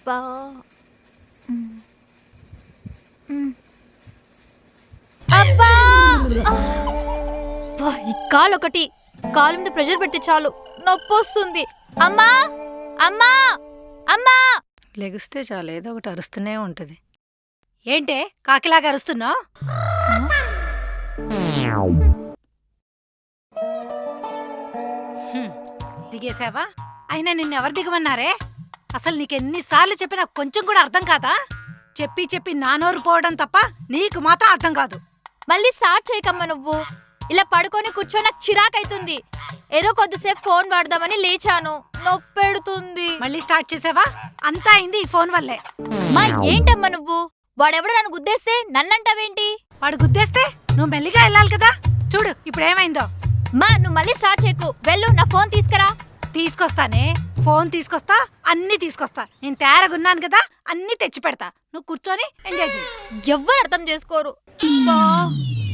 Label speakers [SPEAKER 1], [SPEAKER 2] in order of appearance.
[SPEAKER 1] బా మ్. మ్. అబ్బా అబ్బా, ఈ కాలు ఒకటి కాలు మీద ప్రెషర్ పెడితే చాలు నొప్పి వస్తుంది. అమ్మా అమ్మా అమ్మా.
[SPEAKER 2] లెగిస్తే చాలు ఏదో ఒకటి అరుస్తూనే ఉంటది. ఏంటే కాకిలాగా అరుస్తున్నావు? దిగేసావా? అయినా నిన్నెవరు దిగమన్నారే? అసలు నీకెన్నిసార్లు చెప్పినా కొంచెం కూడా అర్థం కాదా? చెప్పి చెప్పి నా నోరు పోవడం తప్ప నీకు మాత్రం అర్థం కాదు.
[SPEAKER 1] మళ్ళీ స్టార్ట్ చేయకమ్మా. నువ్వు ఇలా పడుకొని కూర్చో నాకు చిరాకైతుంది. ఏదో కొద్దిసేపు ఫోన్ వాడదామని లేచాను, నొప్పెడుతుంది.
[SPEAKER 2] మళ్ళీ స్టార్ట్ చేసావా? అంతా అయింది ఈ ఫోన్ వల్లే.
[SPEAKER 1] మా ఏంటమ్మా నువ్వు? వాడెవడో నన్ను గుద్దేస్తే నన్నంటావేంటి?
[SPEAKER 2] వాడు గుద్దేస్తే నువ్వు మెల్లిగా వెళ్ళాలి కదా. చూడు ఇప్పుడేమైందో.
[SPEAKER 1] మా నువ్వు మళ్ళీ స్టార్ట్ చేయకు. వెళ్ళు, నా ఫోన్ తీసుకురా.
[SPEAKER 2] తీసుకొస్తానే, ఫోన్ తీసుకొస్తా, అన్ని తీసుకొస్తా. నేను తయారగున్నాను కదా, అన్ని తెచ్చి పెడతా. నువ్వు కూర్చొని ఎంజాయ్ చేయి.
[SPEAKER 1] ఎవ్వరు అర్థం చేసుకోరు. బా